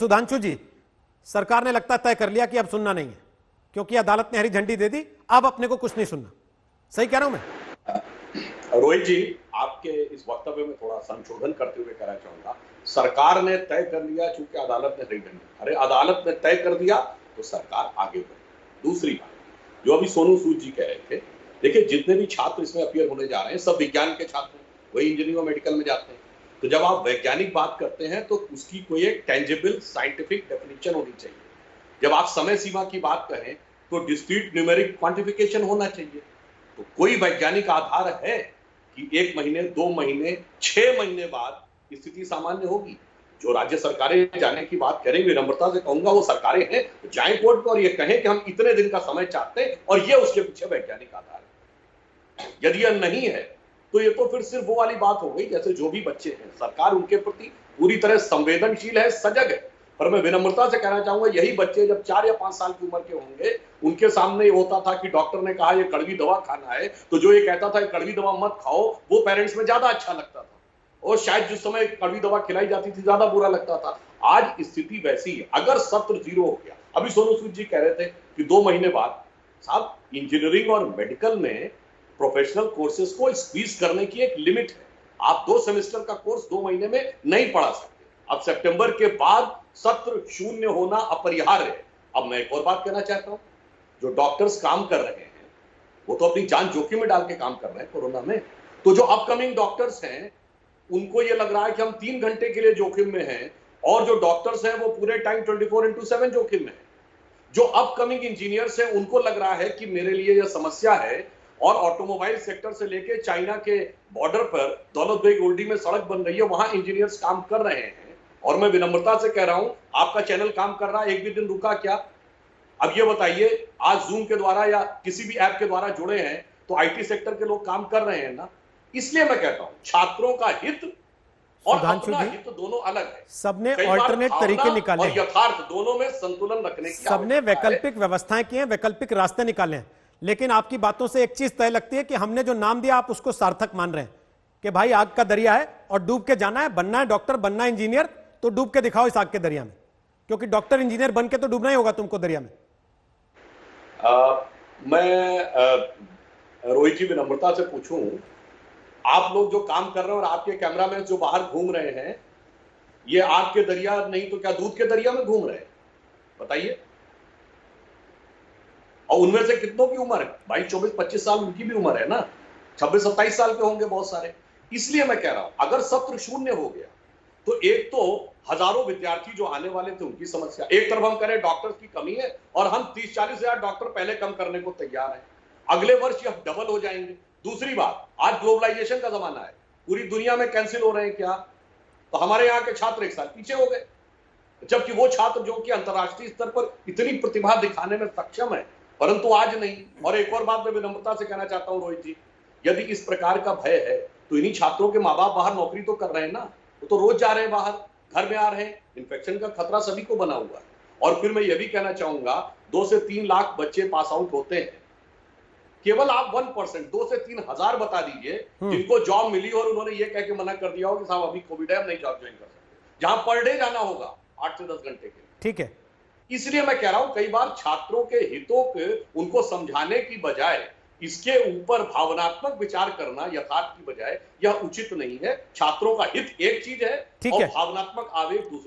सुधांशु जी, सरकार ने लगता तय कर लिया कि अब सुनना नहीं है, क्योंकि अदालत ने हरी झंडी दे दी, अब अपने को कुछ नहीं सुनना। सही कह रहा हूं मैं? रोहित जी, आपके इस वक्तव्य में थोड़ा संशोधन करते हुए कहना चाहूंगा, सरकार ने तय कर लिया चूंकि अदालत ने हरी झंडी, अरे अदालत ने तय कर दिया तो सरकार आगे बढ़े। दूसरी बात, जो अभी सोनू सूद जी कह रहे थे, देखिए जितने भी छात्र इसमें अपियर होने जा रहे हैं सब विज्ञान के छात्र हैं, वही इंजीनियरिंग और मेडिकल में जाते हैं। तो जब आप वैज्ञानिक बात करते हैं तो उसकी कोई एक टेंजिबल साइंटिफिक डेफिनेशन होनी चाहिए। जब आप समय सीमा की बात करें तो डिस्क्रीट न्यूमेरिक क्वांटिफिकेशन होना चाहिए। तो कोई वैज्ञानिक आधार है कि 1 महीने, 2 महीने, 6 महीने बाद स्थिति सामान्य होगी? जो राज्य सरकारें जाने की बात करेंगे, विनम्रता से कहूंगा वो सरकारें हैं, तो जाएं कोर्ट में और ये कहें कि हम इतने दिन का समय चाहते हैं और ये उसके पीछे वैज्ञानिक आधार है। यदि यह नहीं है तो ये तो फिर सिर्फ वो वाली बात हो गई, जैसे जो भी बच्चे हैं सरकार उनके प्रति पूरी तरह संवेदनशील है, सजग है। पर मैं विनम्रता से कहना चाहूंगा, यही बच्चे जब 4 या 5 साल की उम्र के होंगे, उनके सामने ये होता था कि डॉक्टर ने कहा ये कड़वी दवा खाना है, तो जो ये कहता था कड़वी दवा मत खाओ, वो पेरेंट्स में ज्यादा अच्छा लगता था और शायद जिस समय कड़वी दवा खिलाई जाती थी ज्यादा बुरा लगता था। आज स्थिति वैसी है। अगर सत्र 0 हो गया, अभी सोनू सूद जी कह रहे थे कि 2 महीने बाद, साहब इंजीनियरिंग और मेडिकल में प्रोफेशनल कोर्सेज को स्क्वीज करने की एक लिमिट है। आप 2 सेमेस्टर का कोर्स 2 महीने में नहीं पढ़ा सकते। अब सितंबर के बाद सत्र 0 होना अपरिहार्य है। अब मैं एक और बात कहना चाहता हूं, जो डॉक्टर्स काम कर रहे हैं वो तो अपनी जान जोखिम में डाल के काम कर रहे हैं कोरोना में। तो जो अपकमिंग डॉक्टर्स हैं उनको ये लग रहा है कि हम 3 घंटे के लिए जोखिम में हैं और जो डॉक्टर्स हैं वो पूरे टाइम 24/7 जोखिम में है। जो अपकमिंग इंजीनियर्स हैं उनको लग रहा है कि मेरे लिए यह समस्या है और ऑटोमोबाइल सेक्टर से लेके चाइना के बॉर्डर पर दौलत बेग ओल्डी में सड़क बन रही है, वहां इंजीनियर्स काम कर रहे हैं। और मैं विनम्रता से कह रहा हूं, आपका चैनल काम कर रहा है, एक भी दिन रुका क्या? अब ये बताइए, आज जूम के द्वारा या किसी भी ऐप के द्वारा जुड़े हैं तो आईटी सेक्टर के लोग काम कर रहे हैं ना। इसलिए मैं कहता हूं छात्रों का हित और अपना हित दोनों अलग है। सबने अल्टरनेट तरीके निकाले और यथार्थ दोनों में संतुलन रखने की सबने वैकल्पिक व्यवस्थाएं की हैं, वैकल्पिक रास्ते निकाले हैं। लेकिन आपकी बातों से एक चीज तय लगती है कि हमने जो नाम दिया आप उसको सार्थक मान रहे हैं कि भाई आग का दरिया है और डूब के जाना है, बनना है डॉक्टर, बनना है इंजीनियर, तो डूब के दिखाओ इस आग के दरिया में, क्योंकि डॉक्टर इंजीनियर बन के तो डूबना ही होगा तुमको दरिया में। मैं रोहित जी विनम्रता से पूछूं, आप लोग जो काम कर रहे हैं और आपके कैमरामैन जो बाहर घूम रहे हैं, ये आग के दरिया नहीं तो क्या दूध के दरिया में घूम रहे हैं? बताइए। और उनमें से कितनों की उम्र है भाई? 24-25 साल उनकी भी उम्र है ना, 26-27 साल के होंगे बहुत सारे। इसलिए मैं कह रहा हूं अगर सत्र 0 हो गया तो एक तो हजारों विद्यार्थी जो आने वाले थे उनकी समस्या, एक तरफ हम करें डॉक्टर्स की कमी है और हम 30-40 हजार डॉक्टर पहले कम करने को तैयार हैं, अगले वर्ष यह डबल हो जाएंगे। दूसरी बात, आज ग्लोबलाइजेशन का जमाना है, पूरी दुनिया में कैंसिल हो रहे हैं क्या, तो हमारे यहाँ के छात्र 1 साल पीछे हो गए, जबकि वो छात्र जो कि अंतर्राष्ट्रीय स्तर पर इतनी प्रतिभा दिखाने में सक्षम है, परंतु आज नहीं। और एक और बात मैं विनम्रता से कहना चाहता हूं रोहित जी, यदि इस प्रकार का भय है तो इन्हीं छात्रों के माँ बाप बाहर नौकरी तो कर रहे हैं ना, वो तो रोज जा रहे हैं बाहर, घर में आ रहे हैं, इन्फेक्शन का खतरा सभी को बना हुआ है। और फिर मैं ये भी कहना चाहूंगा 2 से 3 लाख बच्चे पास आउट होते हैं, केवल आप 1%, 2 से 3 हजार बता दीजिए जिनको जॉब मिली और उन्होंने ये कह के मना कर दिया हो कि साहब अभी कोविड है हम नहीं जॉब ज्वाइन कर सकते, जहां पर डे जाना होगा 8 से 10 घंटे के। ठीक है, इसलिए मैं कह रहा हूं कई बार छात्रों के हितों के उनको समझाने की बजाय इसके ऊपर भावनात्मक विचार करना यथार्थ की बजाय यह उचित नहीं है। छात्रों का हित एक चीज है और भावनात्मक आवेग दूसरी।